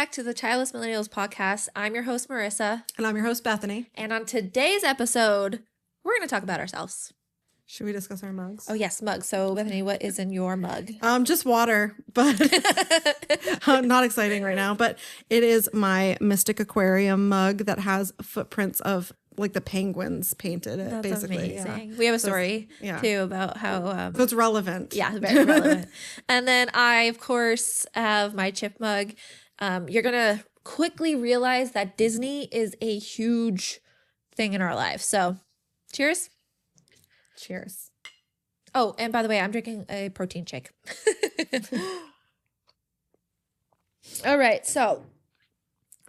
back to the Childless Millennials podcast. I'm your host, Marissa. And I'm your host, Bethany. And on today's episode, we're going to talk about ourselves. Should we discuss our mugs? Oh, yes, mugs. So, Bethany, what is in your mug? Just water, but not exciting right now. But it is my Mystic Aquarium mug that has footprints of like the penguins painted. That's basically amazing. Yeah. We have a story too about how. So it's relevant. Yeah, very relevant. And then I, of course, have my chip mug. You're going to quickly realize that Disney is a huge thing in our lives. So, cheers. Cheers. Oh, and by the way, I'm drinking a protein shake. All right. So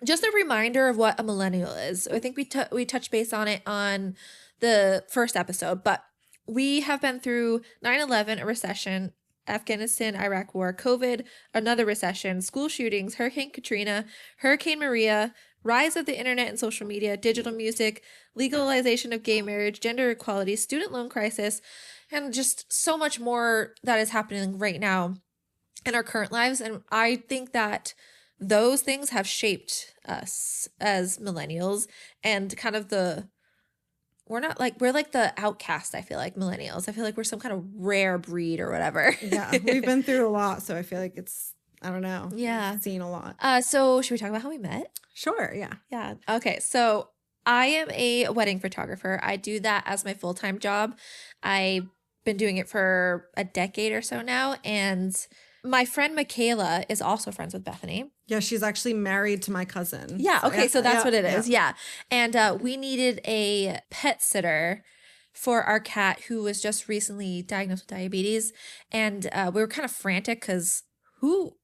just a reminder of what a millennial is. I think we touched base on it on the first episode, but we have been through 9/11, a recession, Afghanistan, Iraq war, COVID, another recession, school shootings, Hurricane Katrina, Hurricane Maria, rise of the internet and social media, digital music, legalization of gay marriage, gender equality, student loan crisis, and just so much more that is happening right now in our current lives. And I think that those things have shaped us as millennials and kind of we're like the outcast, I feel like, millennials. I feel like we're some kind of rare breed or whatever. Yeah, we've been through a lot, so I feel like I don't know. Yeah. We've seen a lot. So should we talk about how we met? Sure, yeah. Yeah. Okay, so I am a wedding photographer. I do that as my full-time job. I've been doing it for a decade or so now, and my friend Michaela is also friends with Bethany. Yeah, she's actually married to my cousin. Yeah, okay, so that's what it is. Yeah. And we needed a pet sitter for our cat who was just recently diagnosed with diabetes. And we were kind of frantic because who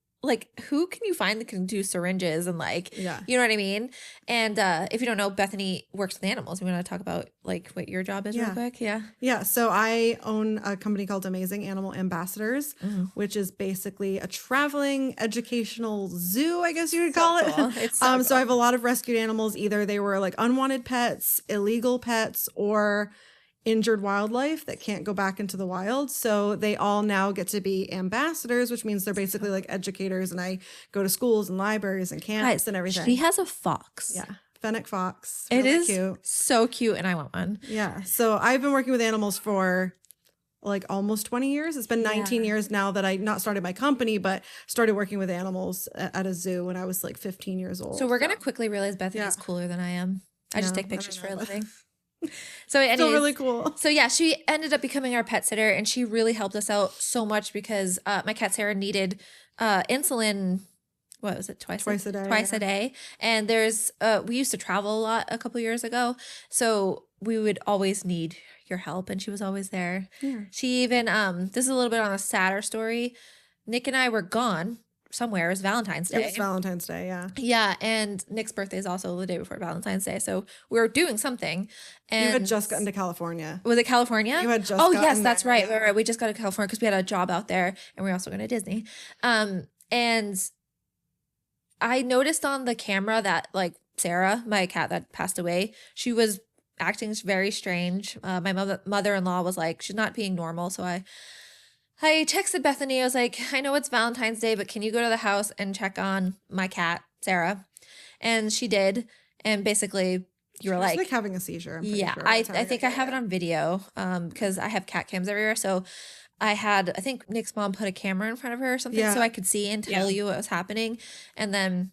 can you find that can do syringes and you know what I mean? And if you don't know, Bethany works with animals. You want to talk about what your job is real quick? Yeah. Yeah. So I own a company called Amazing Animal Ambassadors, which is basically a traveling educational zoo, I guess you would call it. Cool. It's so cool. So I have a lot of rescued animals. Either they were unwanted pets, illegal pets, or injured wildlife that can't go back into the wild. So they all now get to be ambassadors, which means they're basically like educators. And I go to schools and libraries and camps and everything. She has a fox. Yeah. Fennec fox. It is cute. So cute. And I want one. Yeah. So I've been working with animals for almost 20 years. It's been 19 years now that I not started my company, but started working with animals at a zoo when I was 15 years old. So we're going to quickly realize Bethany is cooler than I am. I just take pictures for a living. So anyways, still really cool. So yeah, she ended up becoming our pet sitter, and she really helped us out so much because my cat Sara needed insulin. What was it? Twice a day. Twice a day. And we used to travel a lot a couple years ago, so we would always need your help, and she was always there. Yeah. She even this is a little bit on a sadder story. Nick and I were gone somewhere. It was Valentine's Day. It was Valentine's Day, yeah. Yeah, and Nick's birthday is also the day before Valentine's Day, so we were doing something. And you had just gotten to California. Was it California? You had just Oh, yes, that's there. right. Right. We just got to California because we had a job out there, and we were also going to Disney. And I noticed on the camera that Sara, my cat that passed away, she was acting very strange. My mother-in-law was like, she's not being normal, so I texted Bethany. I was like, I know it's Valentine's Day, but can you go to the house and check on my cat, Sara? And she did. And basically, you were like having a seizure. Yeah, sure. I think I have it on video because I have cat cams everywhere. So I think Nick's mom put a camera in front of her or something so I could see and tell you what was happening. And then,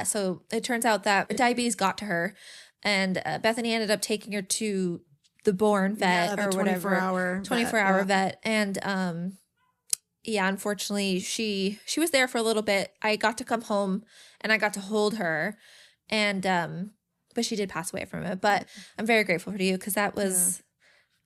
so it turns out that diabetes got to her. And Bethany ended up taking her to the Born vet or whatever. 24-hour vet. And unfortunately, she was there for a little bit. I got to come home and I got to hold her, and but she did pass away from it. But I'm very grateful for you because that was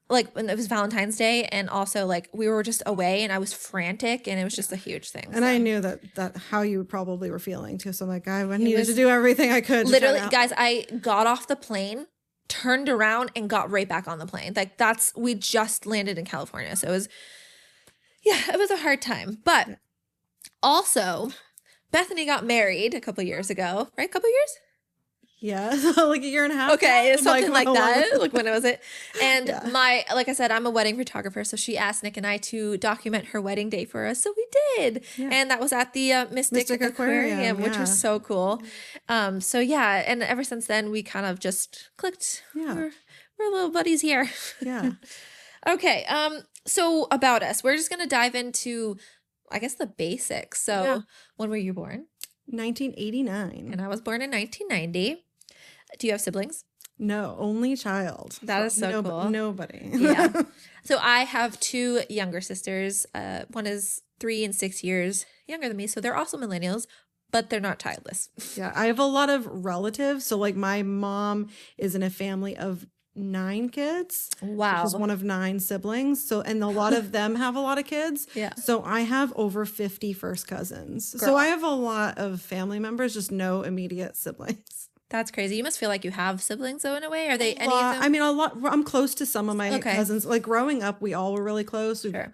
when it was Valentine's Day, and also we were just away, and I was frantic, and it was just a huge thing. And I knew that how you probably were feeling too. So I'm like, I needed to do everything I could. Literally, guys, I got off the plane, turned around, and got right back on the plane. We just landed in California, so it was. Yeah, it was a hard time. But also, Bethany got married a couple years ago, right? A couple years? Yeah, like a year and a half. Okay, now? something like how long- that. Like when was it? And Yeah. like I said, I'm a wedding photographer, so she asked Nick and I to document her wedding day for us. So we did, Yeah. and that was at the Mystic Aquarium, which was so cool. So yeah, and ever since then we kind of just clicked. Yeah. We're little buddies here. Yeah. Okay. So about us, we're just gonna dive into, I guess, the basics. So Yeah. when were you born? 1989. And I was born in 1990. Do you have siblings? No, only child. That is so cool. Nobody. Yeah. So I have two younger sisters. One is 3 and 6 years younger than me. So they're also millennials, but they're not childless. Yeah, I have a lot of relatives. So like my mom is in a family of 9 kids. Wow. She's one of 9 siblings. So, and a lot of them have a lot of kids. Yeah. So I have over 50 first cousins. Girl. So I have a lot of family members, just no immediate siblings. That's crazy. You must feel like you have siblings though in a way. Are they any Lot- of them? I mean, a lot. I'm close to some of my Okay. cousins. Like growing up, we all were really close. Sure.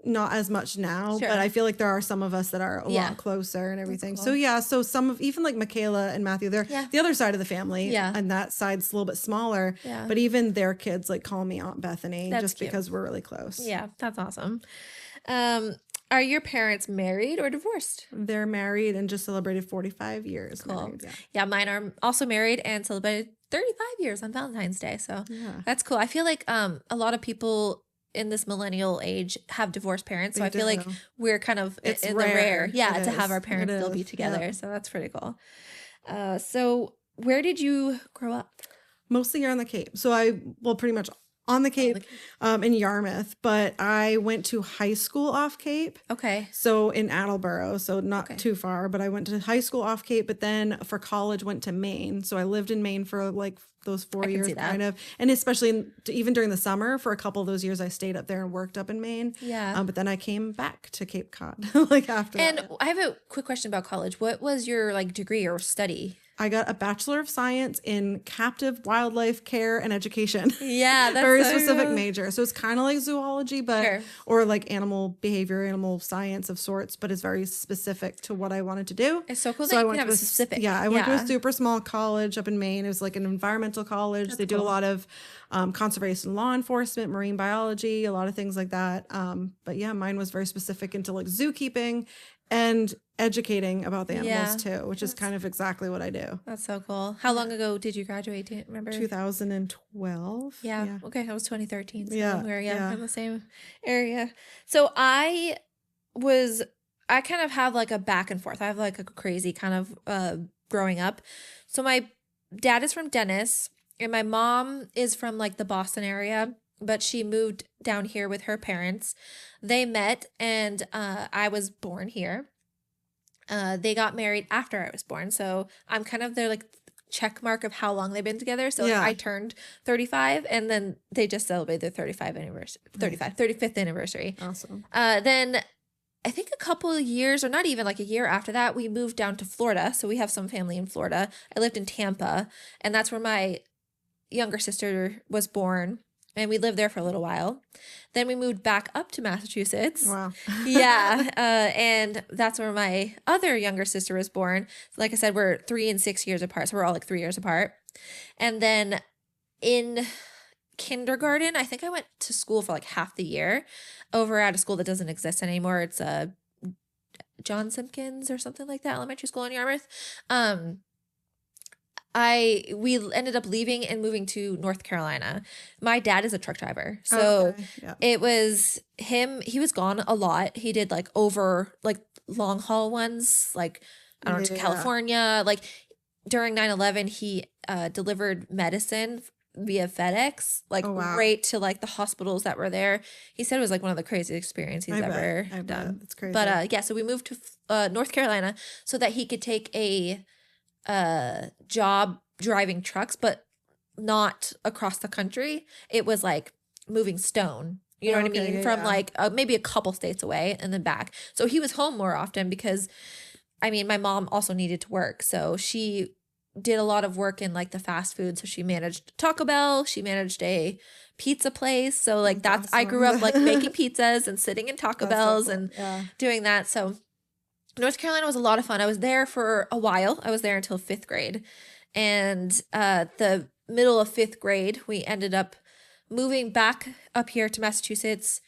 Not as much now, Sure. but I feel like there are some of us that are a Yeah. lot closer and everything. cool. So yeah, so some of even like Michaela and Matthew, they're Yeah. the other side of the family. Yeah. And that side's a little bit smaller. Yeah. But even their kids like call me Aunt Bethany That's just cute. because we're really close. Yeah, that's awesome. Are your parents married or divorced? They're married and just celebrated 45 years. Cool. Married, yeah. Yeah, mine are also married and celebrated 35 years on Valentine's Day. So Yeah. that's cool. I feel like a lot of people in this millennial age have divorced parents. So They I feel like do. we're kind of It's in the rare. rare. Yeah, It to have is. our It parents still be is. together. Yep. So that's pretty cool. So where did you grow up? Mostly here on the Cape. So pretty much on the Cape, in Yarmouth, but I went to high school off Cape. Okay. So in Attleboro, so not Okay. too far, but I went to high school off Cape, but then for college went to Maine. So I lived in Maine for like those 4 can years see that. kind of, and especially even during the summer for a couple of those years, I stayed up there and worked up in Maine. Yeah. But then I came back to Cape Cod like after And that. I have a quick question about college. What was your like degree or study? I got a Bachelor of Science in Captive Wildlife Care and Education. Yeah, that's Very so specific cool. major. So it's kind of like zoology, but Sure. or like animal behavior, animal science of sorts, but it's very specific to what I wanted to do. It's so cool So that I you went can have to a specific. I went to a super small college up in Maine. It was like an environmental college. They do a cool. lot of conservation law enforcement, marine biology, a lot of things like that. But yeah, mine was very specific into like zookeeping and educating about the animals too, which is kind of exactly what I do. That's so cool. How long ago did you graduate? Do you remember? 2012. Yeah. Okay. That was 2013. So Yeah, we're yeah. in the same area. So I kind of have like a back and forth. I have like a crazy kind of growing up. So my dad is from Dennis and my mom is from like the Boston area, but she moved down here with her parents. They met and I was born here. They got married after I was born. So I'm kind of their like check mark of how long they've been together. So like, Yeah. I turned 35 and then they just celebrated their 35th anniversary. Awesome. Then I think a couple of years or not even like a year after that, we moved down to Florida. So we have some family in Florida. I lived in Tampa and that's where my younger sister was born. And we lived there for a little while. Then we moved back up to Massachusetts. Wow. Yeah. And that's where my other younger sister was born. Like I said, we're 3 and 6 years apart. So we're all like 3 years apart. And then in kindergarten, I think I went to school for like half the year over at a school that doesn't exist anymore. It's John Simpkins or something like that, elementary school in Yarmouth. We ended up leaving and moving to North Carolina. My dad is a truck driver. So Okay, yeah. it was him. He was gone a lot. He did like over like long haul ones, like I don't know, to Yeah. California. Like during 9/11, he delivered medicine via FedEx, like Oh, wow. right to like the hospitals that were there. He said it was like one of the craziest experiences he's I bet. ever I bet. done. That's crazy. But yeah, so we moved to North Carolina so that he could take a job driving trucks, but not across the country. It was like moving stone. You know what I Okay, mean? yeah, From yeah. like maybe a couple states away and then back. So he was home more often because, I mean, my mom also needed to work. So she did a lot of work in like the fast food. So she managed Taco Bell. She managed a pizza place. So like That's I grew up like awesome. making pizzas and sitting in Taco That's so Bells cool. and Yeah. doing that. So North Carolina was a lot of fun. I was there for a while. I was there until 5th grade. And the middle of 5th grade, we ended up moving back up here to Massachusetts,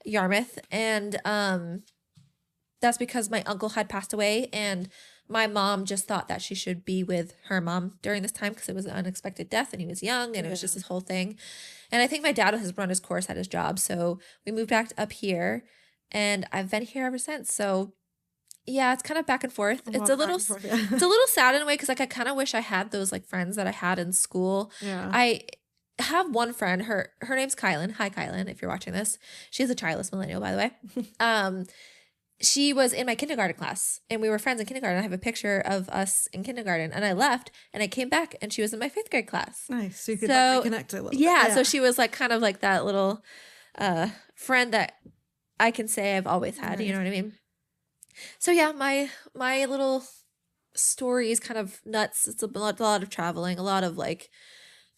Yarmouth. And that's because my uncle had passed away, and my mom just thought that she should be with her mom during this time because it was an unexpected death and he was young, and it was just this whole thing. And I think my dad has run his course at his job. So we moved back up here, and I've been here ever since. So yeah, it's kind of back and forth. It's a little, it's a little sad in a way because like I kind of wish I had those like friends that I had in school. Yeah. I have one friend. Her name's Kylan. Hi, Kylan. If you're watching this, she's a childless millennial, by the way. She was in my kindergarten class, and we were friends in kindergarten. I have a picture of us in kindergarten, and I left, and I came back, and she was in my 5th grade class. Nice. So you could like, reconnect a little bit. Yeah, so she was like kind of like that little friend that I can say I've always had. Nice. You know what I mean? So yeah, my little story is kind of nuts. It's a lot of traveling, a lot of like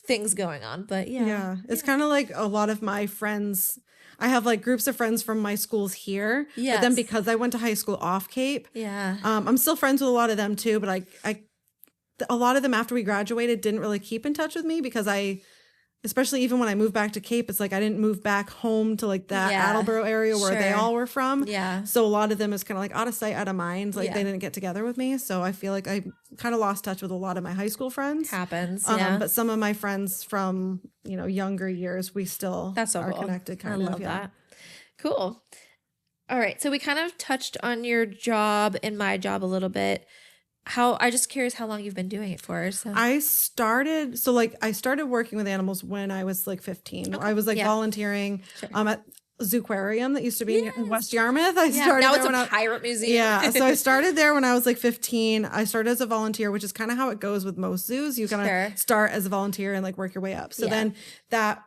things going on, but yeah. It's kind of like a lot of my friends. I have like groups of friends from my schools here. Yes. But then because I went to high school off Cape, yeah, I'm still friends with a lot of them too. But a lot of them after we graduated didn't really keep in touch with me because especially even when I moved back to Cape, it's like I didn't move back home to like that Attleboro area where they all were from. Yeah. So a lot of them is kind of like out of sight, out of mind. Like they didn't get together with me. So I feel like I kind of lost touch with a lot of my high school friends. Happens. Yeah. But some of my friends from, younger years, we still are cool. connected kind I of. love that. Cool. All right. So we kind of touched on your job and my job a little bit. I just curious how long you've been doing it for. So. I started working with animals when I was like 15. Okay. I was like volunteering at Zooquarium that used to be in West Yarmouth. I started now it's a pirate museum. Yeah. So I started there when I was like 15. I started as a volunteer, which is kind of how it goes with most zoos. You kind of start as a volunteer and like work your way up. So then that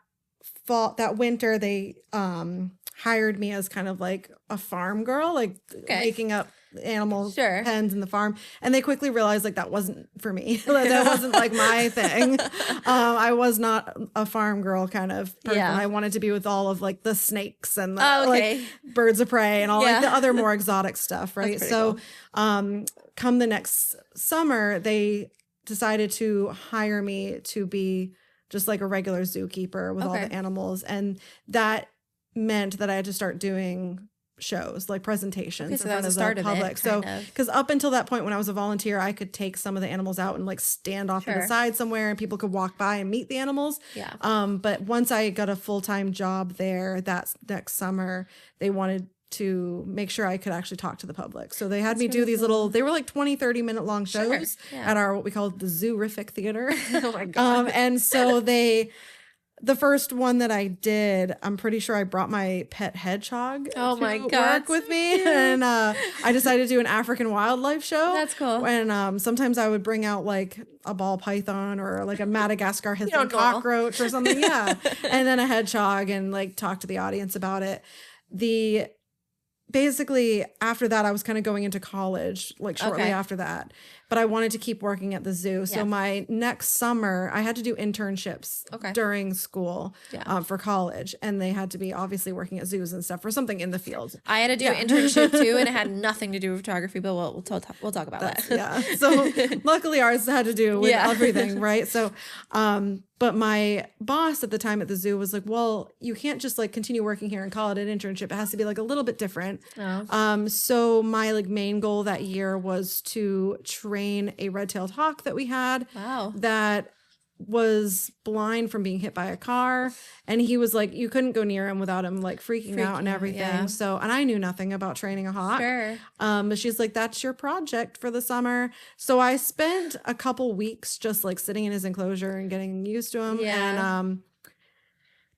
winter, they hired me as kind of like a farm girl, like making up animal pens in the farm, and they quickly realized like that wasn't for me. That wasn't like my thing. I was not a farm girl kind of person. I wanted to be with all of like the snakes and the like birds of prey and all like the other more exotic stuff, right? So cool. Come the next summer, they decided to hire me to be just like a regular zookeeper with all the animals, and that meant that I had to start doing shows, like presentations in front of the public. So because up until that point when I was a volunteer, I could take some of the animals out and like stand off to the side somewhere and people could walk by and meet the animals. But once I got a full-time job there, that next summer, they wanted to make sure I could actually talk to the public. So they had me do these little, they were like 20, 30-minute long shows at our, what we call the Zoorific Theater. Oh my God. And so the first one that I did, I'm pretty sure I brought my pet hedgehog to work with me. And I decided to do an African wildlife show. That's cool. And sometimes I would bring out like a ball python or like a Madagascar hissing cockroach or something. And then a hedgehog and like talk to the audience about it. Basically, after that, I was kind of going into college, like shortly after that. But I wanted to keep working at the zoo. So my next summer, I had to do internships during school for college. And they had to be obviously working at zoos and stuff or something in the field. I had to do an internship too, and it had nothing to do with photography, but we'll talk about that. So luckily ours had to do with everything, right? So, but my boss at the time at the zoo was like, well, you can't just like continue working here and call it an internship. It has to be like a little bit different. So my like main goal that year was to train a red-tailed hawk that we had that was blind from being hit by a car, and he was like, you couldn't go near him without him like freaking out and everything. So, and I knew nothing about training a hawk. But she's like, that's your project for the summer. So I spent a couple weeks just like sitting in his enclosure and getting used to him. And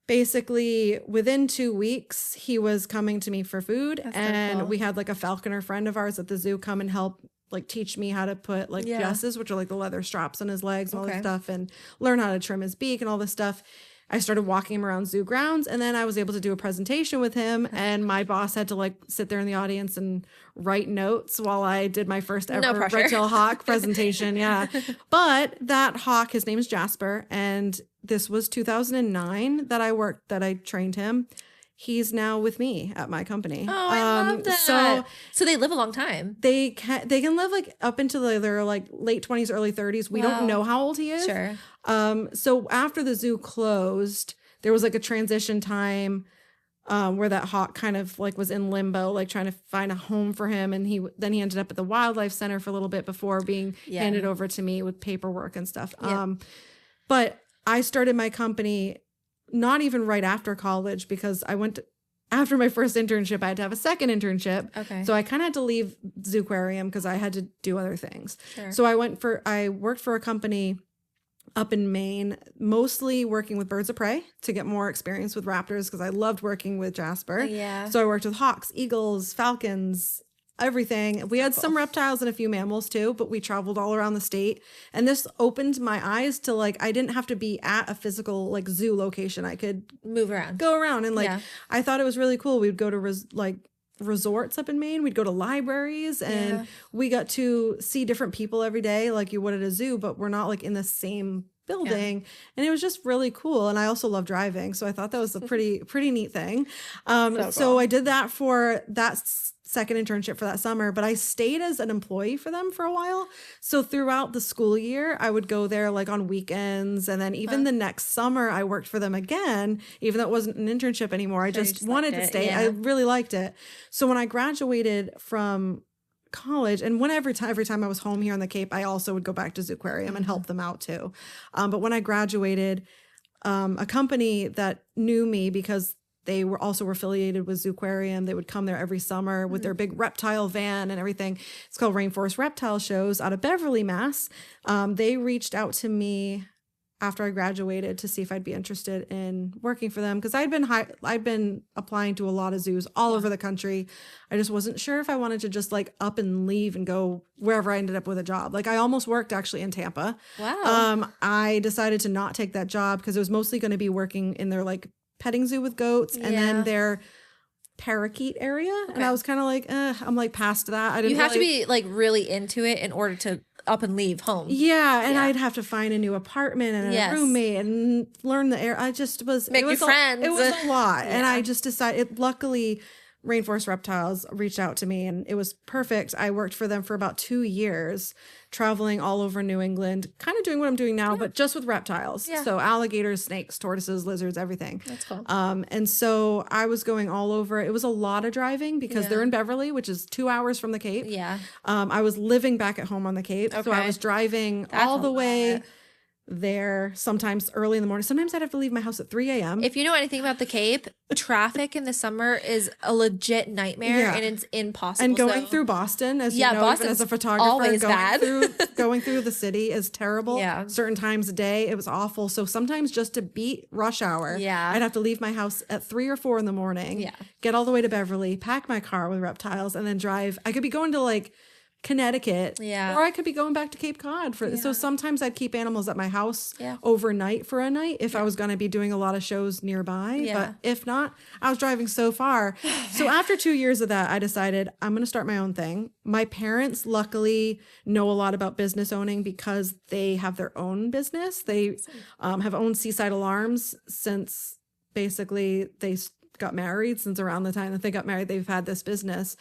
basically within 2 weeks he was coming to me for food. And we had like a falconer friend of ours at the zoo come and help like teach me how to put like jesses, which are like the leather straps on his legs and all this stuff, and learn how to trim his beak and all this stuff. I started walking him around zoo grounds, and then I was able to do a presentation with him, and my boss had to like sit there in the audience and write notes while I did my first ever red-tailed hawk presentation. But that hawk, his name is Jasper, and this was 2009 that I trained him. he's now with me at my company. Oh, I love that. So they live a long time. They can live like up into their like late 20s, early 30s. We don't know how old he is. Sure. So after the zoo closed, there was like a transition time where that hawk kind of like was in limbo, like trying to find a home for him. And then he ended up at the wildlife center for a little bit before being handed over to me with paperwork and stuff. But I started my company not even right after college, because after my first internship, I had to have a second internship. Okay. So I kind of had to leave Zooquarium because I had to do other things. Sure. So I worked for a company up in Maine, mostly working with birds of prey to get more experience with raptors, because I loved working with Jasper. Yeah. So I worked with hawks, eagles, falcons, everything. We had some reptiles and a few mammals too, but we traveled all around the state. And this opened my eyes to like, I didn't have to be at a physical like zoo location. I could move around, go around. And like, I thought it was really cool. We'd go to resorts up in Maine. We'd go to libraries and we got to see different people every day, like you would at a zoo, but we're not like in the same building. And it was just really cool. And I also love driving. So I thought that was a pretty neat thing. So I did that for that second internship for that summer, but I stayed as an employee for them for a while. So throughout the school year, I would go there like on weekends. And then even the next summer, I worked for them again, even though it wasn't an internship anymore. I just wanted to stay. I really liked it. So when I graduated from college, and every time I was home here on the Cape, I also would go back to Zooquarium and help them out too. But when I graduated, a company that knew me because they were affiliated with Zooquarium. They would come there every summer with their big reptile van and everything. It's called Rainforest Reptile Shows out of Beverly, Mass. They reached out to me after I graduated to see if I'd be interested in working for them, because I'd been applying to a lot of zoos all over the country. I just wasn't sure if I wanted to just like up and leave and go wherever I ended up with a job. Like I almost worked actually in Tampa. Wow. I decided to not take that job because it was mostly going to be working in their like petting zoo with goats and then their parakeet area. And I was kind of like, I'm like past that. I didn't. You have to be like really into it in order to up and leave home. Yeah. And I'd have to find a new apartment and a roommate and learn the air. I just was make new friends. It was a lot. And I just decided, luckily Rainforest Reptiles reached out to me and it was perfect. I worked for them for about 2 years, traveling all over New England, kind of doing what I'm doing now, but just with reptiles. So alligators, snakes, tortoises, lizards, everything. That's cool. And so I was going all over. It was a lot of driving because they're in Beverly, which is 2 hours from the Cape. I was living back at home on the Cape. So I was driving all the way there, sometimes early in the morning. Sometimes I'd have to leave my house at 3 a.m. If you know anything about the Cape, traffic in the summer is a legit nightmare and it's impossible. And going through Boston, as you know, even as a photographer, always bad. going through the city is terrible. Certain times a day, it was awful. So sometimes just to beat rush hour, I'd have to leave my house at 3 or 4 in the morning, get all the way to Beverly, pack my car with reptiles, and then drive. I could be going to like Connecticut, or I could be going back to Cape Cod so sometimes I'd keep animals at my house overnight for a night if I was going to be doing a lot of shows nearby, but if not, I was driving so far. So after 2 years of that, I decided I'm going to start my own thing. My parents luckily know a lot about business owning because they have their own business. They have owned Seaside Alarms since basically they got married. Since around the time that they got married, they've had this business.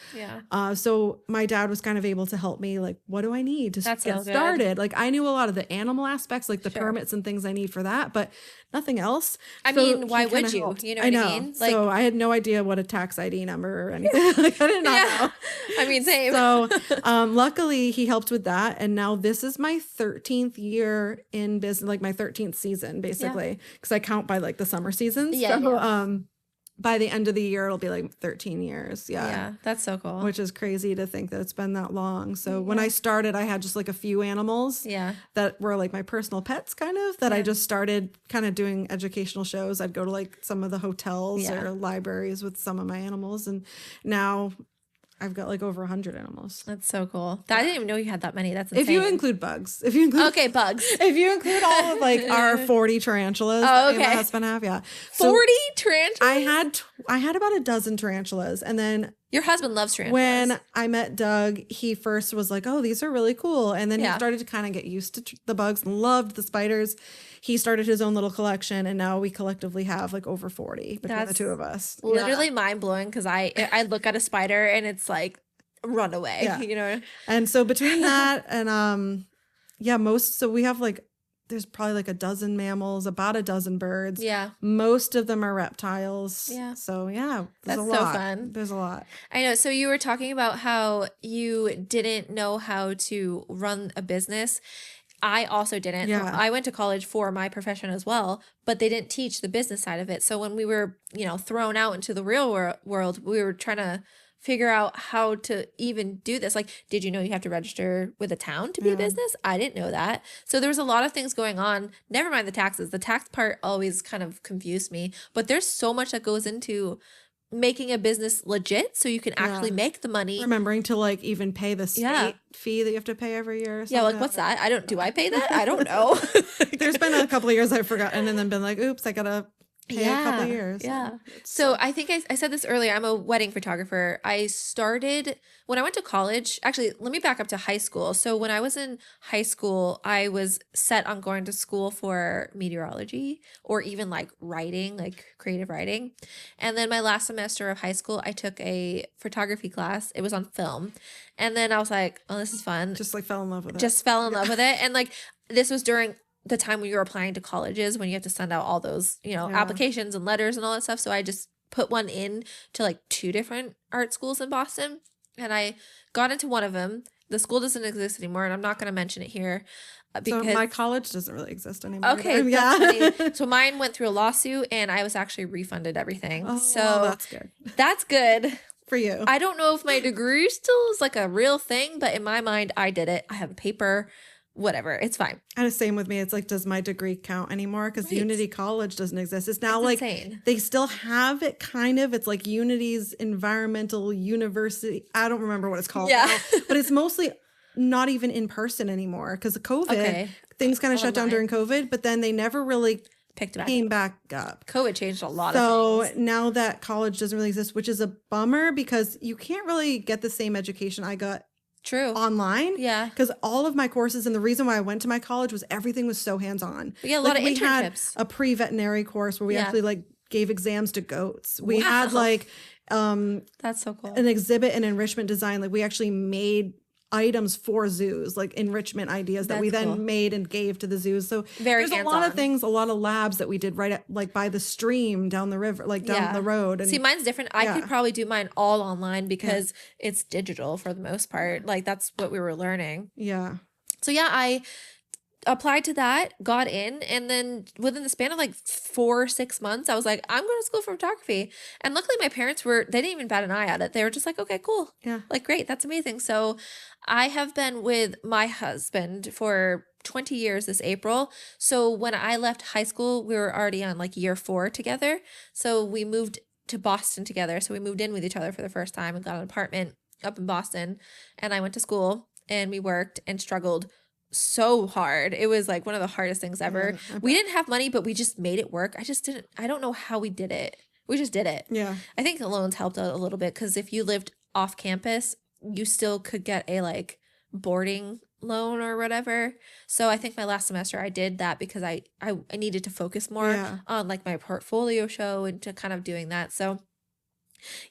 So my dad was kind of able to help me, like, what do I need to get started? Like, I knew a lot of the animal aspects, like the permits and things I need for that, but nothing else. I mean, why would you? You know what I mean? Like, so I had no idea what a tax ID number or anything. Like, I did not know. I mean, same. So luckily he helped with that. And now this is my 13th year in business, like my 13th season, basically, because I count by like the summer seasons. By the end of the year, it'll be like 13 years. Yeah, that's so cool. Which is crazy to think that it's been that long. So when I started, I had just like a few animals that were like my personal pets kind of, that I just started kind of doing educational shows. I'd go to like some of the hotels or libraries with some of my animals. And now I've got like over 100 animals. That's so cool. I didn't even know you had that many. That's insane. If you include bugs. If you include bugs. If you include all of like our 40 tarantulas that my husband have, 40 tarantulas? I had about a dozen tarantulas, and then Your husband loves tarantulas. When I met Doug, he first was like, oh, these are really cool. And then he Yeah. started to kind of get used to the bugs and loved the spiders. He started his own little collection, and now we collectively have like over 40 between the That's two of us. literally mind blowing because I look at a spider and it's like run away. Yeah. You know? And so between that and so we have like there's probably like a dozen mammals, about a dozen birds. Yeah. Most of them are reptiles. Yeah. So yeah, there's That's a so lot. fun. There's a lot. I know. So you were talking about how you didn't know how to run a business. I also didn't. Yeah. I went to college for my profession as well, but they didn't teach the business side of it. So when we were, thrown out into the real world, we were trying to figure out how to even do this. Like, did you know you have to register with a town to be a business? I didn't know that. So there was a lot of things going on. Never mind the taxes. The tax part always kind of confused me, but there's so much that goes into making a business legit so you can actually make the money. Remembering to like even pay the state fee that you have to pay every year. Yeah, like what's that? Do I pay that? I don't know. There's been a couple of years I've forgotten and then been like, oops, I gotta pay a couple of years. Yeah. So I think I said this earlier. I'm a wedding photographer. I started when I went to college. Actually, let me back up to high school. So when I was in high school, I was set on going to school for meteorology or even like writing, like creative writing. And then my last semester of high school, I took a photography class. It was on film. And then I was like, oh, this is fun. Just like fell in love with it. Just fell in love with it. And like this was during the time when you were applying to colleges when you have to send out all those, applications and letters and all that stuff. So I just put one in to like 2 different art schools in Boston and I got into one of them. The school doesn't exist anymore and I'm not going to mention it here because so my college doesn't really exist anymore. Okay. Yeah. Funny. So mine went through a lawsuit and I was actually refunded everything. Oh, so well, that's good. That's good. For you. I don't know if my degree still is like a real thing, but in my mind, I did it. I have a paper. Whatever, it's fine. And the same with me. It's like, does my degree count anymore? Because Right. Unity College doesn't exist. It's now like insane. they still have it kind of. It's like Unity's Environmental University. I don't remember what it's called now, but it's mostly not even in person anymore because of COVID. Okay. Things kind of shut down Online. during COVID, but then they never really Picked it back. came back up. COVID changed a lot So of things. now that college doesn't really exist, which is a bummer because you can't really get the same education I got True. online. Yeah. Because all of my courses and the reason why I went to my college was everything was so hands-on. But yeah, a lot of we had internships. a pre-veterinary course where we Yeah. actually like gave exams to goats. We Wow. had like That's so cool. an exhibit and enrichment design. Like we actually made items for zoos, like enrichment ideas that we That's then cool. made and gave to the zoos. So Very there's a lot of hands-on. things, a lot of labs that we did right at like by the stream down the river, like down Yeah. the road. And See, mine's different. I could yeah. probably do mine all online because it's digital for the most part. Like that's what we were learning. yeah. So yeah, I applied to that, got in, and then within the span of like 4 or 6 months, I was like, I'm going to school for photography. And luckily my parents they didn't even bat an eye at it. They were just like, okay, cool. Yeah. Like, great. That's amazing. So I have been with my husband for 20 years this April. So when I left high school, we were already on like year 4 together. So we moved to Boston together. So we moved in with each other for the first time and got an apartment up in Boston. And I went to school and we worked and struggled so hard. It was like one of the hardest things ever. Yeah, I We bet. didn't have money, but we just made it work. I don't know how we did it. We just did it. Yeah. I think the loans helped out a little bit because if you lived off campus, you still could get a like boarding loan or whatever. So I think my last semester I did that because I needed to focus more Yeah. on like my portfolio show and to kind of doing that. So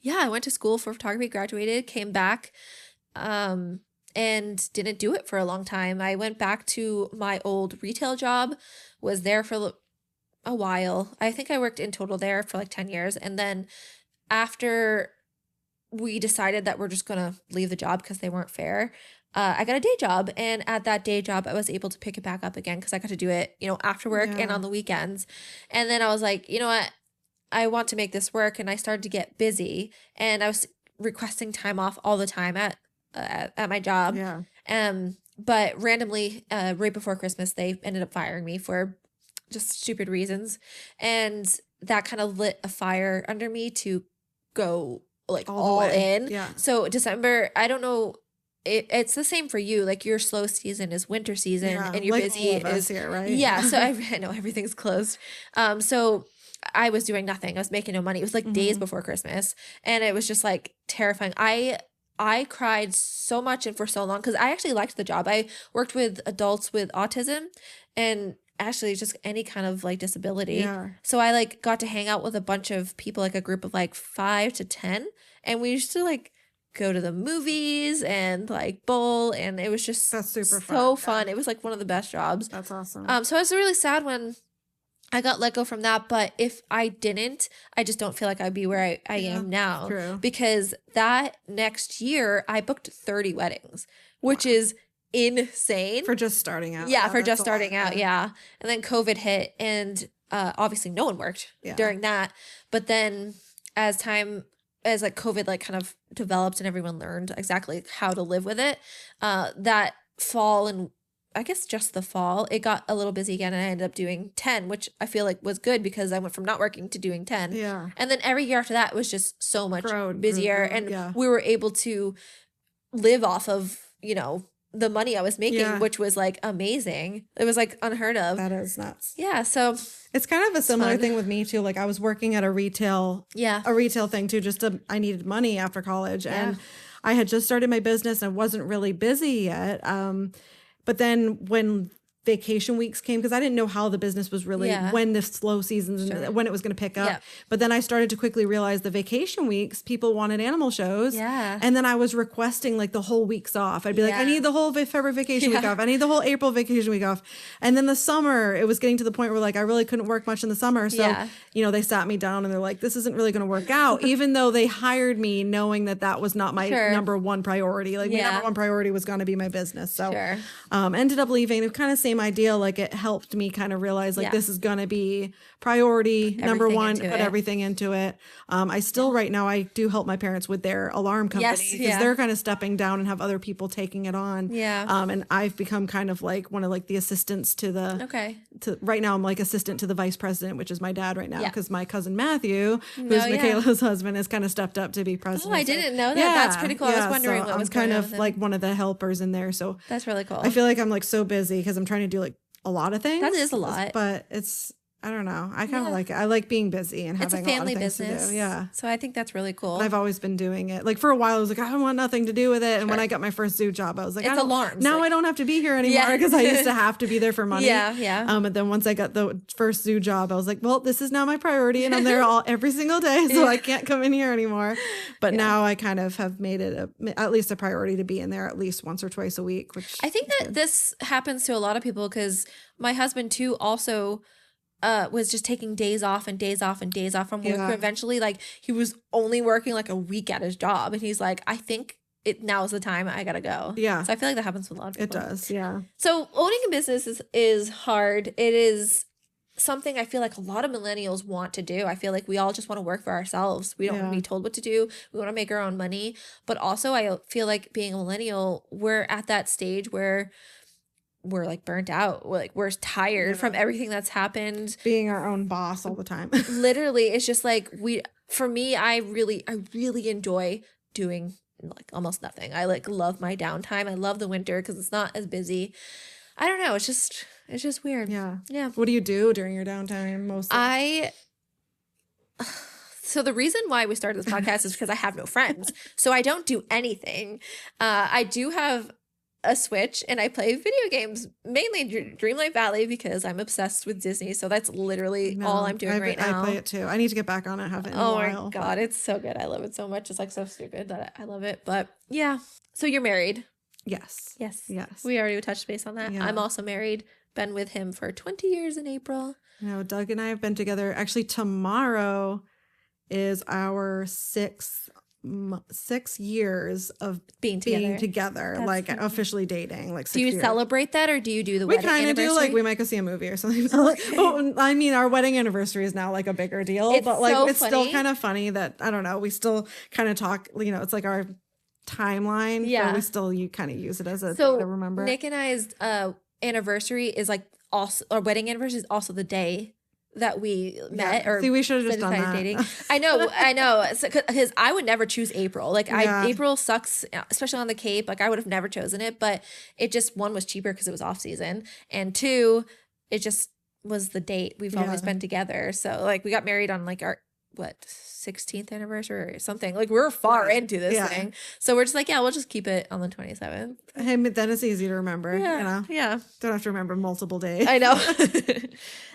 yeah, I went to school for photography, graduated, came back, and didn't do it for a long time. I went back to my old retail job, was there for a while. I think I worked in total there for like 10 years. And then after we decided that we're just going to leave the job because they weren't fair, I got a day job. And at that day job, I was able to pick it back up again because I got to do it, after work and Yeah. on the weekends. And then I was like, you know what? I want to make this work. And I started to get busy and I was requesting time off all the time at my job. Yeah. But randomly, right before Christmas, they ended up firing me for just stupid reasons. And that kind of lit a fire under me to go like the all way. in. Yeah. So December, I don't know. It's the same for you. Like your slow season is winter season Yeah. and your Like busy all of us is here, right? yeah. So I know everything's closed. So I was doing nothing. I was making no money. It was like days before Christmas, and it was just like terrifying. I cried so much and for so long because I actually liked the job. I worked with adults with autism and actually just any kind of like disability. Yeah. So I like got to hang out with a bunch of people, like a group of like 5 to 10, and we used to like go to the movies and like bowl, and it was just That's super so fun. fun. It was like one of the best jobs. That's awesome. So I was really sad when I got let go from that, but if I didn't, I just don't feel like I'd be where I am now. True. Because that next year I booked 30 weddings, which is insane. For just starting out. Yeah, for that's just a starting lot. out, yeah. And then COVID hit, and obviously no one worked during that. But then as like COVID like kind of developed and everyone learned exactly how to live with it, that fall and I guess just the fall, it got a little busy again, and I ended up doing 10, which I feel like was good because I went from not working to doing 10. Yeah. And then every year after that was just so much busier, and yeah. we were able to live off of, the money I was making, which was like amazing. It was like unheard of. That is nuts. Yeah, so it's kind of a similar thing with me too. Like I was working at a retail thing too. I needed money after college, and I had just started my business and I wasn't really busy yet. But then when vacation weeks came, because I didn't know how the business was really, when the slow seasons, when it was going to pick up. But then I started to quickly realize the vacation weeks, people wanted animal shows. Yeah. And then I was requesting like the whole weeks off. I'd be like, I need the whole February vacation week off. I need the whole April vacation week off. And then the summer, it was getting to the point where like I really couldn't work much in the summer. So, they sat me down and they're like, this isn't really going to work out, even though they hired me knowing that that was not my number one priority. Like my number one priority was going to be my business. So ended up leaving. It kind of same idea. Like it helped me kind of realize like this is going to be priority number one, put everything into it. I still right now, I do help my parents with their alarm company because they're kind of stepping down and have other people taking it on. And I've become kind of like one of like the assistants to right now I'm like assistant to the vice president, which is my dad right now, because my cousin Matthew, who's Michaela's husband, has kind of stepped up to be president. Oh, I didn't know that. That's pretty cool. I was wondering what was going on. I'm kind of like one of the helpers in there. So that's really cool. I feel like I'm like so busy because I'm trying to do like a lot of things. That is a lot. But I don't know. I kind of like it. I like being busy and having a family lot of things business. to do. Yeah. So I think that's really cool. And I've always been doing it. Like for a while, I was like, I don't want nothing to do with it. And when I got my first zoo job, I was like, it's alarms. Now I don't have to be here anymore because I used to have to be there for money. And then once I got the first zoo job, I was like, well, this is now my priority, and I'm there every single day, so I can't come in here anymore. But now I kind of have made it at least a priority to be in there at least once or twice a week. Which I think that this happens to a lot of people because my husband too also was just taking days off and days off and days off from work. But eventually, like he was only working like a week at his job, and he's like, I think now's the time I gotta go. Yeah. So I feel like that happens with a lot of people. It does. Yeah. So owning a business is hard. It is something I feel like a lot of millennials want to do. I feel like we all just want to work for ourselves. We don't want to be told what to do. We want to make our own money. But also I feel like being a millennial, we're at that stage where we're like burnt out. We're tired from everything that's happened. Being our own boss all the time. Literally, it's just like for me, I really enjoy doing like almost nothing. I like love my downtime. I love the winter because it's not as busy. I don't know. It's just weird. Yeah. Yeah. What do you do during your downtime mostly? So the reason why we started this podcast is because I have no friends. So I don't do anything. I do have a Switch and I play video games, mainly Dreamlight Valley because I'm obsessed with Disney. So that's literally all I'm doing right now. I play it too. I need to get back on it. Haven't in a while. Oh my God. It's so good. I love it so much. It's like so stupid that I love it. But yeah. So you're married. Yes. We already touched base on that. Yeah. I'm also married. Been with him for 20 years in April. Doug and I have been together. Actually, tomorrow is our 6 years of being together, like funny. Officially dating. Like 6 do you years. Celebrate that, or do you do the wedding anniversary? We kind of do. Like we might go see a movie or something. Oh, I mean, our wedding anniversary is now like a bigger deal, but like it's still kind of funny that I don't know. We still kind of talk. It's like our timeline. Yeah, we still kind of use it as a thing to remember. Nick and I's anniversary is like also our wedding anniversary is also the day that we met. Or see, we should have just done that. Dating. I know, because I would never choose April. Like April sucks, especially on the Cape. Like I would have never chosen it, but it just, one, was cheaper because it was off season, and two, it just was the date. We've always Yeah. been together. So like we got married on like our 16th anniversary or something. Like we're far into this Yeah. thing. So we're just like, yeah, we'll just keep it on the 27th. Hey, but then it's easy to remember. Yeah. You know, Yeah. don't have to remember multiple days. I know.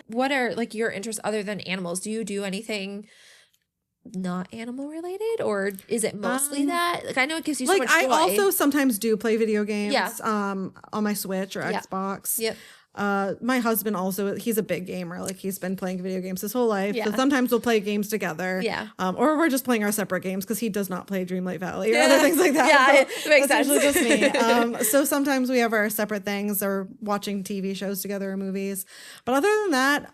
What are like your interests other than animals? Do you do anything not animal related, or is it mostly that? Like I know it gives you so Like much I joy. also sometimes do play video games. Yeah. On my Switch or Yeah. Xbox. Yep. My husband also, he's a big gamer. Like he's been playing video games his whole life. Yeah. So sometimes we'll play games together. Yeah. Or we're just playing our separate games because he does not play Dreamlight Valley or other things like that. Yeah, So it makes that's sense. usually just me. So sometimes we have our separate things or watching TV shows together or movies. But other than that,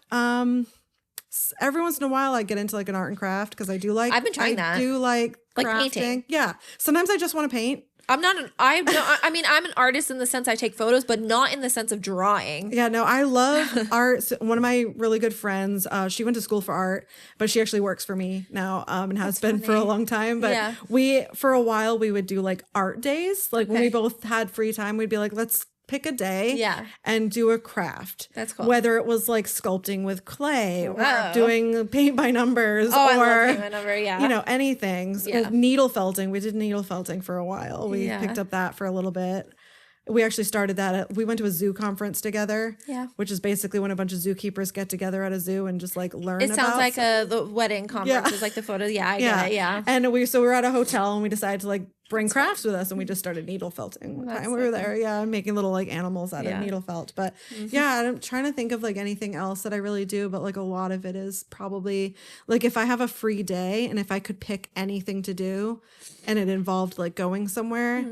every once in a while I get into like an art and craft because I do like. I've been trying that. I do like crafting. Painting. Yeah. Sometimes I just want to paint. I'm not an I mean I'm an artist in the sense I take photos, but not in the sense of drawing. Yeah, no, I love art. So one of my really good friends, she went to school for art, but she actually works for me now and has been for a long time. But Yeah. for a while, we would do like art days. Like when Okay. we both had free time, we'd be like, let's pick a day Yeah. and do a craft. That's cool. Whether it was like sculpting with clay or Wow. doing paint by numbers Oh, I love or, paint by number, yeah. you know, anything. So Yeah. needle felting. We did needle felting for a while. We Yeah. picked up that for a little bit. We actually started that. We went to a zoo conference together. Yeah. Which is basically when a bunch of zookeepers get together at a zoo and just like learn. It sounds about like stuff. the wedding conference Yeah. is like the photo. Yeah, I get it. Yeah. And we were at a hotel and we decided to like bring crafts with us and we just started needle felting one That's time. We were there, yeah, making little like animals out Yeah. of needle felt. But yeah, I'm trying to think of like anything else that I really do, but like a lot of it is probably like if I have a free day and if I could pick anything to do and it involved like going somewhere,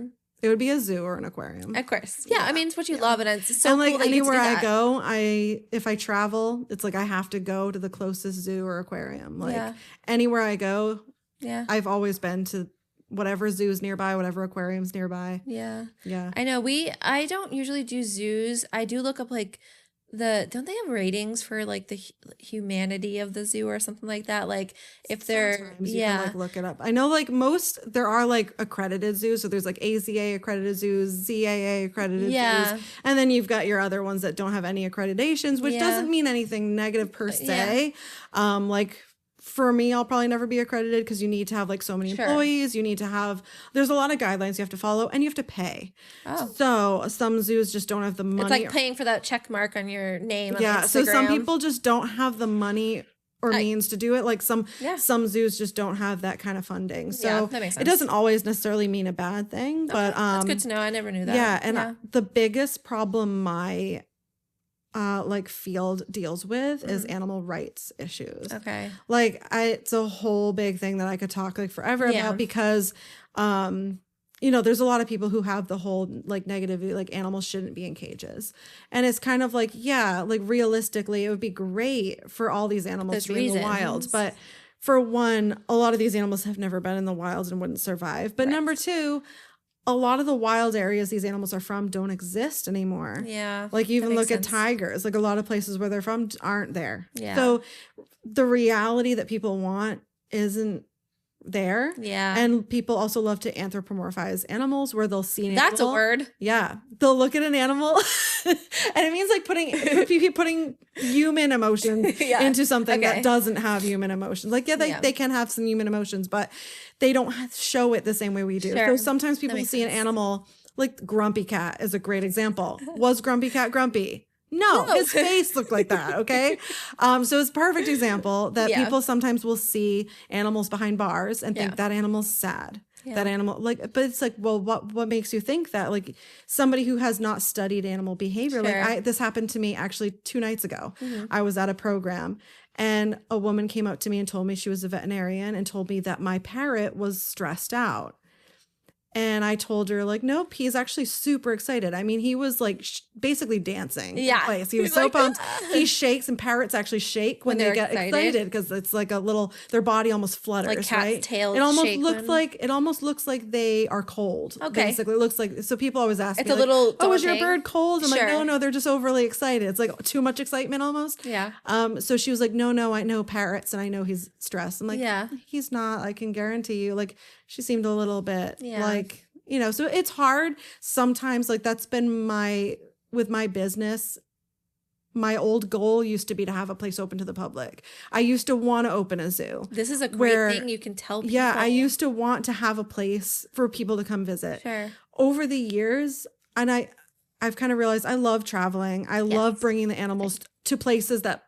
it would be a zoo or an aquarium. Of course. Yeah, I mean it's what you love and it's so And like cool that you get to do anywhere I that. go, if I travel, it's like I have to go to the closest zoo or aquarium. Like Yeah. anywhere I go, Yeah. I've always been to whatever zoo is nearby, whatever aquarium's nearby. Yeah. Yeah. I know I don't usually do zoos. I do look up like don't they have ratings for like the humanity of the zoo or something like that? Like if they're Sometimes you can like look it up. I know like there are like accredited zoos. So there's like AZA accredited zoos, ZAA accredited Yeah. zoos. And then you've got your other ones that don't have any accreditations, which Yeah. doesn't mean anything negative per se. Like for me, I'll probably never be accredited because you need to have like so many Sure. employees. You need to have, there's a lot of guidelines you have to follow and you have to pay. Oh. So some zoos just don't have the money. It's like paying for that check mark on your name on Yeah. Instagram. So some people just don't have the money or means to do it. Like some zoos just don't have that kind of funding. So Yeah, that makes it sense. doesn't always necessarily mean a bad thing. But That's good to know. I never knew that. yeah. And the biggest problem my like field deals with is animal rights issues. Okay. Like it's a whole big thing that I could talk like forever Yeah. about because you know, there's a lot of people who have the whole like negative, like animals shouldn't be in cages. And it's kind of like, yeah, like realistically, it would be great for all these animals There's to be in the wild. reasons. But for one, a lot of these animals have never been in the wild and wouldn't survive. But number two, a lot of the wild areas these animals are from don't exist anymore. Yeah. Like you even that look makes at sense. tigers, like a lot of places where they're from aren't there. Yeah. So the reality that people want isn't there. Yeah. And people also love to anthropomorphize animals where they'll see an That's a animal. word. Yeah. They'll look at an animal and it means like putting human emotions Yeah. into something Okay. that doesn't have human emotions. Like, they can have some human emotions, but they don't show it the same way we do. Sure. So sometimes people makes see an sense. animal, like Grumpy Cat is a great example. Was Grumpy Cat grumpy? No, No. his face looked like that. Okay. So it's a perfect example that Yeah. people sometimes will see animals behind bars and think Yeah. that animal's sad. Yeah. That animal, like, but it's like, well, what makes you think that? Like somebody who has not studied animal behavior, Sure. like this happened to me actually 2 nights ago. Mm-hmm. I was at a program and a woman came up to me and told me she was a veterinarian and told me that my parrot was stressed out. And I told her, like, nope, he's actually super excited. I mean, he was like basically dancing Yeah. in place. He was He's so like, pumped. "Ah." He shakes, and parrots actually shake when they they're get excited because it's like a little, their body almost flutters, Like cats' right? tails It almost shake looks when- like they are cold. Okay. Basically, it looks like, so people always ask It's me, a like, little oh, is your daunting. bird cold? I'm like, Sure. no, they're just overly excited. It's like too much excitement almost. Yeah. So she was like, no, I know parrots and I know he's stressed. I'm like, Yeah. he's not. I can guarantee you. Like, she seemed a little bit Yeah. like, you know, so it's hard sometimes. Like, that's been with my business. my old goal used to be to have a place open to the public. I used to want to open a zoo. This is a great thing you can tell people. Yeah, I used to want to have a place for people to come visit. Sure. Over the years, and I've kind of realized I love traveling. I love bringing the animals to places I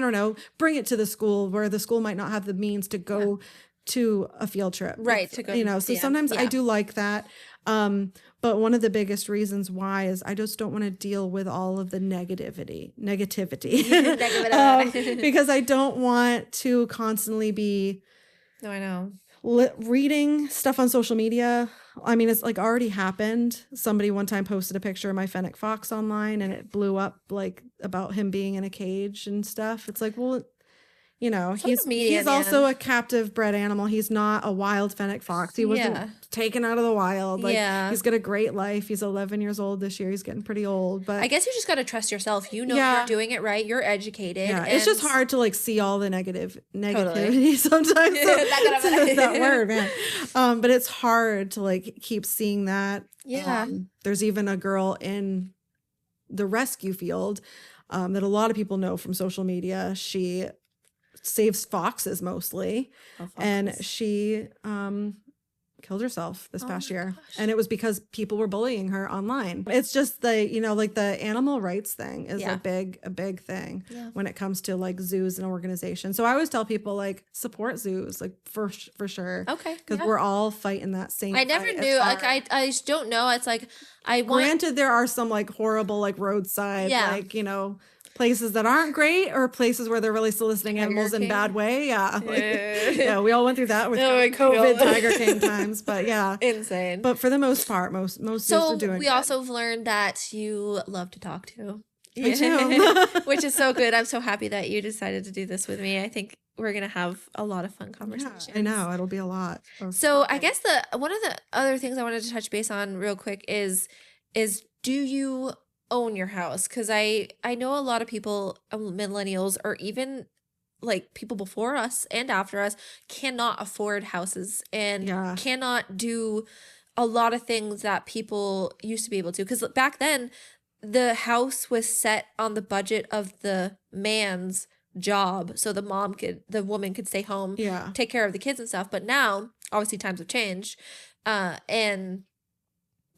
don't know, bring it to the school where the school might not have the means to go to a field trip. Right, to go you know, so sometimes I do like that. But one of the biggest reasons why is I just don't want to deal with all of the negativity, because I don't want to constantly be No, I know. reading stuff on social media. I mean, it's like already happened. Somebody one time posted a picture of my fennec fox online and it blew up like about him being in a cage and stuff. It's like, well, you know, he's also a captive bred animal. He's not a wild fennec fox. He wasn't taken out of the wild. Like, he's got a great life. He's 11 years old this year. He's getting pretty old. But I guess you just got to trust yourself. You know you're doing it right. You're educated. Yeah, it's just hard to like see all the negativity sometimes. That word, man. But it's hard to like keep seeing that. Yeah. There's even a girl in the rescue field that a lot of people know from social media. She saves foxes mostly, and she killed herself this past year. And it was because people were bullying her online. It's just like the animal rights thing is a big thing when it comes to like zoos and organizations. So I always tell people like support zoos, like for sure. Okay. Because we're all fighting that same I never knew. Like I just don't know. It's like granted there are some like horrible like roadside like, you know, places that aren't great or places where they're really soliciting animals in a bad way. Yeah. We all went through that with COVID Tiger King times, but insane. But for the most part, most zoos are doing we good. also have learned that you love to talk to. I do. Which is so good. I'm so happy that you decided to do this with me. I think we're going to have a lot of fun conversations. Yeah, I know. It'll be a lot. So I guess one of the other things I wanted to touch base on real quick is do you own your house? Because I know a lot of people, millennials, or even like people before us and after us, cannot afford houses and cannot do a lot of things that people used to be able to. Because back then, the house was set on the budget of the man's job, so the woman could stay home, take care of the kids and stuff. But now, obviously, times have changed, and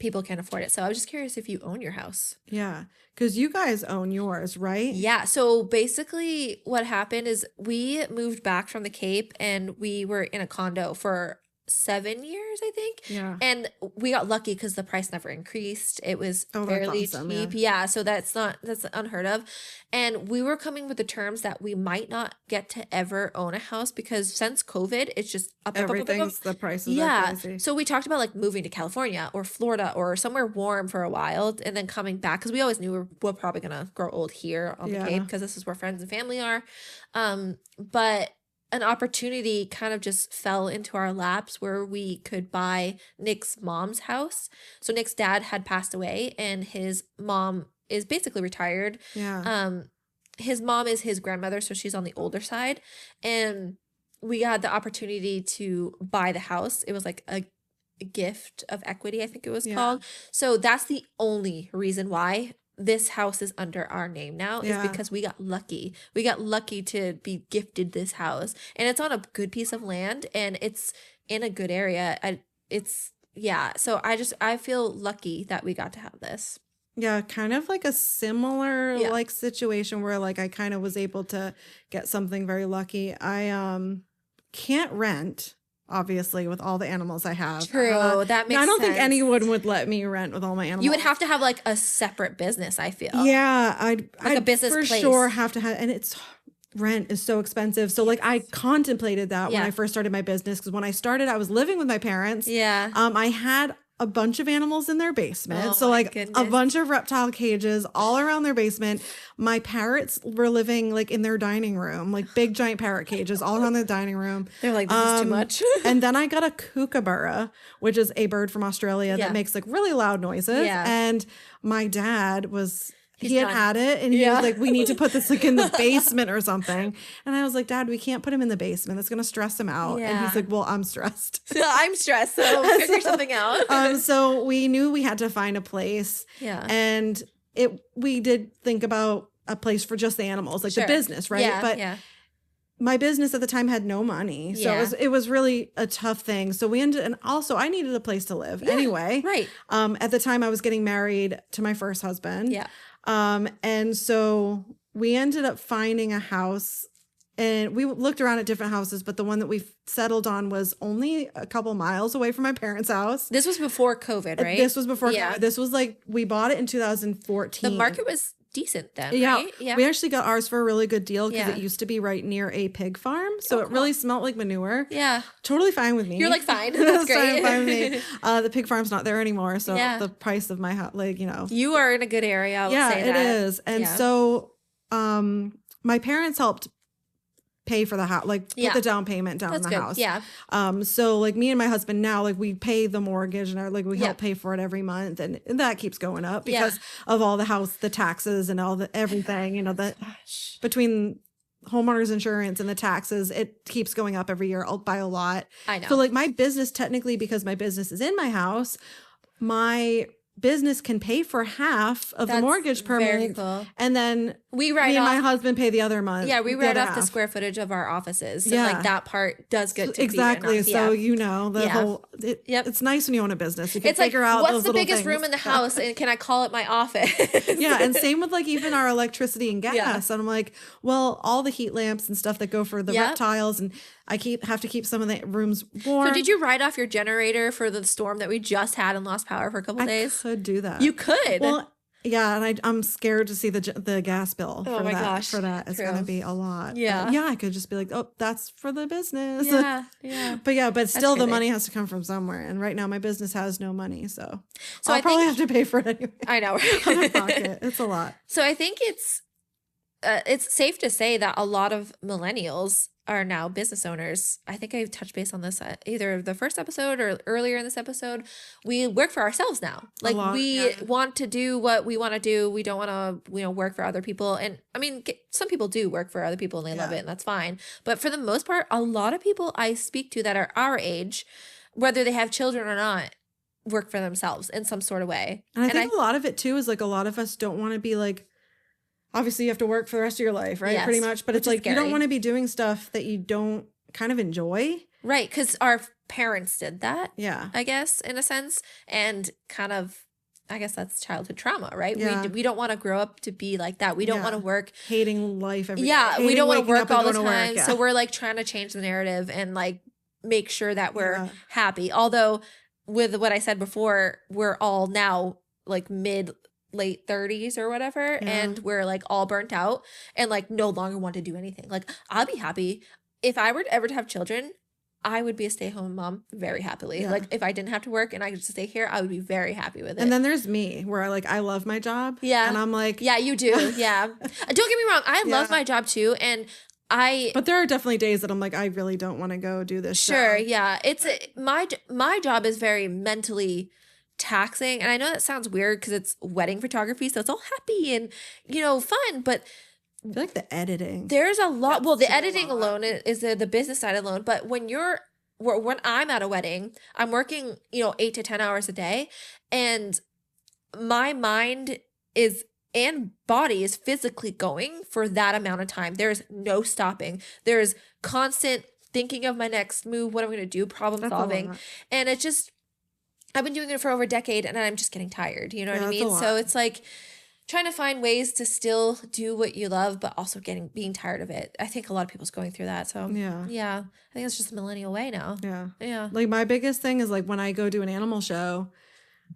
people can't afford it. So I was just curious if you own your house. Yeah, because you guys own yours, right? Yeah. So basically what happened is we moved back from the Cape and we were in a condo for 7 years, I think. Yeah. And we got lucky because the price never increased. It was fairly awesome, cheap. Yeah. So that's unheard of. And we were coming with the terms that we might not get to ever own a house because since COVID, it's just everything's the prices are crazy. So we talked about like moving to California or Florida or somewhere warm for a while and then coming back because we always knew we're probably gonna grow old here on the Cape because this is where friends and family are. But an opportunity kind of just fell into our laps where we could buy Nick's mom's house. So Nick's dad had passed away and his mom is basically retired. Yeah. His mom is his grandmother, so she's on the older side. And we had the opportunity to buy the house. It was like a gift of equity, I think it was called. So that's the only reason why this house is under our name now is because we got lucky. We got lucky to be gifted this house. And it's on a good piece of land and it's in a good area. So I feel lucky that we got to have this. Yeah, kind of like a similar like situation where like I kind of was able to get something very lucky. I can't rent, obviously, with all the animals I have. True, that makes sense. I don't think anyone would let me rent with all my animals. You would have to have like a separate business, I feel. Yeah, I'd a business for place. Sure have to have, and rent is so expensive. So like I contemplated that when I first started my business because when I started, I was living with my parents. Yeah. I had a bunch of animals in their basement. So like a bunch of reptile cages all around their basement. My parrots were living like in their dining room, like big giant parrot cages all around their dining room. They're like, this is too much. And then I got a kookaburra, which is a bird from Australia that makes like really loud noises. Yeah. And my dad he had it and he was like, we need to put this like in the basement or something. And I was like, Dad, we can't put him in the basement. That's going to stress him out. Yeah. And he's like, well, I'm stressed. I'm stressed. So figure something out. So we knew we had to find a place. Yeah. And we did think about a place for just the animals, like Sure. the business, right? Yeah, But yeah. my business at the time had no money. So Yeah. it was really a tough thing. So we ended, and also I needed a place to live anyway. Right. At the time I was getting married to my first husband. Yeah. And so we ended up finding a house, and we looked around at different houses, but the one that we settled on was only a couple miles away from my parents' house. This was before COVID, right? This was before Yeah. COVID. This was like, we bought it in 2014. The market was decent then, Yeah. right? Yeah. We actually got ours for a really good deal because Yeah. it used to be right near a pig farm. So it cool. really smelled like manure. Yeah. Totally fine with me. You're like, fine. That's That's great. fine with me. The pig farm's not there anymore. So Yeah. the price of my house, like, you know. You are in a good area, I would Yeah, say it that. is. And Yeah. so my parents helped pay for the house, like put Yeah. the down payment down That's on the good. house. Yeah. So like me and my husband now, like we pay the mortgage and like we Yeah. help pay for it every month, and that keeps going up Yeah. because of all the taxes and all the everything, you know, that between homeowners insurance and the taxes, it keeps going up every year by a lot. I know. So like my business, technically, because my business is in my house, my business can pay for half of the That's mortgage per very month, cool. and then We write me and off. my husband pay the other month. Yeah, we write other off the half. square footage of our offices. So Yeah. like that part does get to be Exactly. written off. So Yeah. you know the Yeah. whole. Yep. It's nice when you own a business. You can It's like, figure out what's those the little biggest room things. in the house, and can I call it my office? Yeah, and same with like even our electricity and gas. Yeah. And I'm like, well, all the heat lamps and stuff that go for the Yep. reptiles, and I have to keep some of the rooms warm. So did you write off your generator for the storm that we just had and lost power for a couple I days? could do that. You could. Well, yeah, and I'm scared to see the gas bill Oh for my that. gosh, For that, it's true. going to be a lot. Yeah. But yeah, I could just be like, oh, that's for the business. yeah, yeah. But still, the crazy. money has to come from somewhere. And right now, my business has no money, so So I'll I probably think- have to pay for it anyway. I know. Out of pocket. It's a lot. So I think it's safe to say that a lot of millennials are now business owners. I think I touched base on this either the first episode or earlier in this episode. We work for ourselves now. Like lot, we yeah. want to do what we want to do. We don't want to, work for other people. And I mean, some people do work for other people and they love Yeah. it, and that's fine. But for the most part, a lot of people I speak to that are our age, whether they have children or not, work for themselves in some sort of way. And I think a lot of it too is like a lot of us don't want to be like, obviously you have to work for the rest of your life, right? Yes, Pretty much. But which it's is like you don't scary. want to be doing stuff that you don't kind of enjoy. Right, because our parents did that. Yeah. I guess, in a sense, and kind of, I guess that's childhood trauma, right? Yeah. We don't want to grow up to be like that. We don't Yeah. want to work. Hating life every Yeah, we hating don't want to waking work up and all the going to time. work, yeah. So we're like trying to change the narrative and like make sure that we're Yeah. happy. Although with what I said before, we're all now like late 30s or whatever, Yeah. and we're like all burnt out and like no longer want to do anything. Like I'll be happy if I were ever to have children. I would be a stay-at-home mom very happily. Yeah. Like if I didn't have to work and I could just stay here, I would be very happy with it. And then there's me where I love my job. Yeah. And I'm like, yeah, you do. Yeah. Don't get me wrong. I love Yeah. my job too. And but there are definitely days that I'm like, I really don't want to go do this. sure. job. Yeah. My job is very mentally taxing. And I know that sounds weird because it's wedding photography. So it's all happy and, fun. But I feel like the editing. there's a lot. That's Well, the a editing lot. alone is the business side alone. But when I'm at a wedding, I'm working, 8 to 10 hours a day, and my mind and body is physically going for that amount of time. There's no stopping. There's constant thinking of my next move, what I'm going to do, problem That's a solving. lot. And it's just, I've been doing it for over a decade and I'm just getting tired. You know what I Yeah, that's a mean? So lot. it's like trying to find ways to still do what you love, but also being tired of it. I think a lot of people's going through that. So Yeah. yeah, I think it's just a millennial way now. Yeah. Yeah. Like my biggest thing is like when I go do an animal show,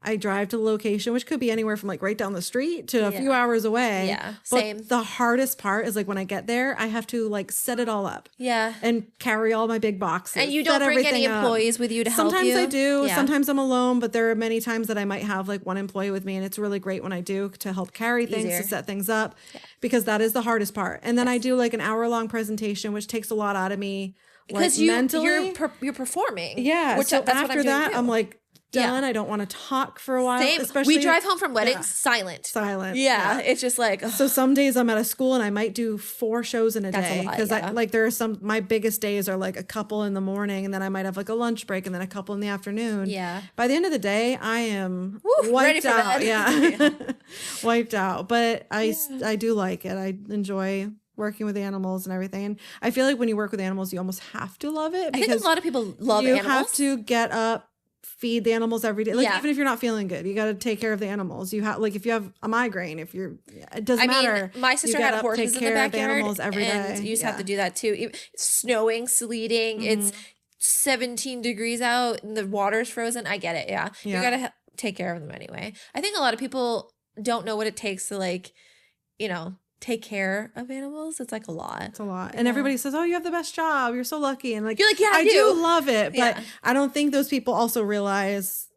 I drive to the location, which could be anywhere from like right down the street to a Yeah. few hours away. Yeah, But same. the hardest part is like when I get there, I have to like set it all up Yeah. and carry all my big boxes. And you don't set bring any everything up. employees with you to help Sometimes you? I do. Yeah. Sometimes I'm alone, but there are many times that I might have like one employee with me, and it's really great when I do to help carry things, Easier. to set things up, because that is the hardest part. And then I do like an hour-long presentation, which takes a lot out of me. Because like, mentally. you're performing. Yeah. Which So that's what I'm after doing that, too. I'm like done. Yeah. I don't want to talk for a while. Same. Especially We drive home from weddings yeah. silent. Silent. Yeah, it's just like ugh. So some days I'm at a school and I might do 4 shows in a That's a day lot, because yeah. I like there are some my biggest days are like a couple in the morning and then I might have like a lunch break and then a couple in the afternoon. Yeah. By the end of the day, I am Woo, ready wiped for out. bed. Yeah. Wiped out. But I do like it. I enjoy working with animals and everything. And I feel like when you work with animals, you almost have to love it I think a lot of people love you animals. have to get up, feed the animals every day. Like Yeah. even if you're not feeling good, you got to take care of the animals. You have like if you have a migraine, it doesn't matter. My sister You had get up, horses take in the care of the backyard, animals every and day. you just have Yeah. to do that too. It's snowing, sleeting, it's 17 degrees out, and the water's frozen. I get it. Yeah, Yeah. you gotta take care of them anyway. I think a lot of people don't know what it takes to like, take care of animals. It's like a lot. It's a lot. And everybody says, "Oh, you have the best job. You're so lucky." And like You're like, yeah, I do do. love it, but Yeah. I don't think those people also realize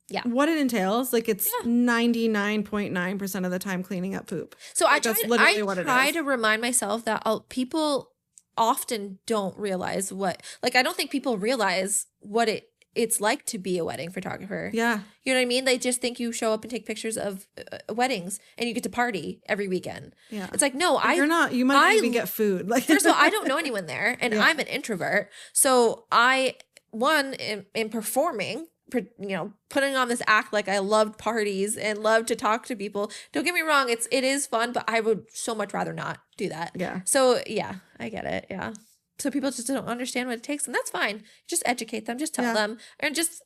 Yeah. what it entails. Like it's 99.9% of the time cleaning up poop. So That's literally what it try is. to remind myself that people often don't realize I don't think people realize what it's like to be a wedding photographer. Yeah. You know what I mean? They just think you show up and take pictures of weddings and you get to party every weekend. Yeah. It's like, no, You're not. You might not even get food. Like first of all, I don't know anyone there and Yeah. I'm an introvert. So in performing, putting on this act like I loved parties and loved to talk to people. Don't get me wrong, it is fun, but I would so much rather not do that. Yeah. So yeah, I get it. Yeah. So people just don't understand what it takes, and that's fine. Just educate them, just tell Yeah. them, and just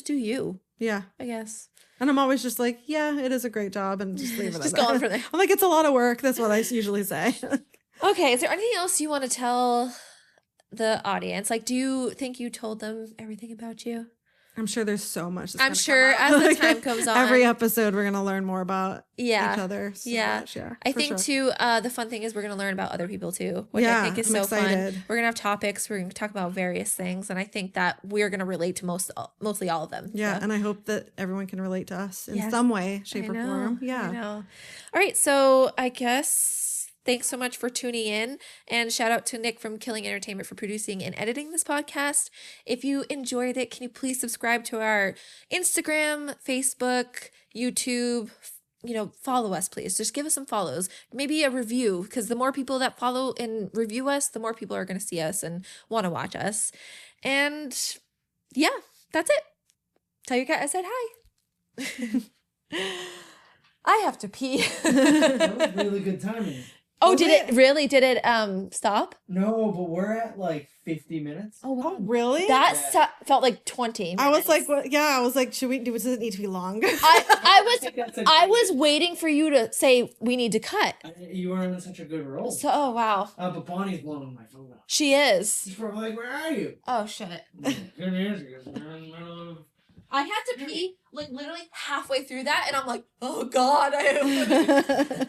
do you, Yeah. I guess. And I'm always just like, yeah, it is a great job, and just leave it. Just at that. going for there. I'm like, it's a lot of work. That's what I usually say. Okay, is there anything else you want to tell the audience? Like, do you think you told them everything about you? I'm sure there's so much. I'm sure as the time comes on. every episode we're gonna learn more about each other. So Yeah. much, yeah. I for think sure. too, the fun thing is we're going to learn about other people too, which I Yeah, think is I'm so fun. excited. We're going to have topics. We're going to talk about various things. And I think that we're going to relate to mostly all of them. Yeah, So. and I hope that everyone can relate to us in Yes. some way, shape, I or know, form. I Yeah. know. All right. So I guess thanks so much for tuning in, and shout out to Nick from Killing Entertainment for producing and editing this podcast. If you enjoyed it, can you please subscribe to our Instagram, Facebook, YouTube? Follow us, please. Just give us some follows. Maybe a review, because the more people that follow and review us, the more people are going to see us and want to watch us. And yeah, that's it. Tell your cat I said hi. I have to pee. That was really good timing. Oh, did it stop? No, but we're at like 50 minutes. Oh, wow. Oh, really? That Yeah. felt like 20 minutes. I was like, what? Yeah, I was like, does it need to be longer? I was waiting for you to say we need to cut. You were on such a good roll. So, oh, wow. But Bonnie's blowing my phone up. She is. She's probably like, where are you? Oh, shit. Good answer, because we're in the middle of... I had to pee, like, literally halfway through that, and I'm like, oh, God, I am.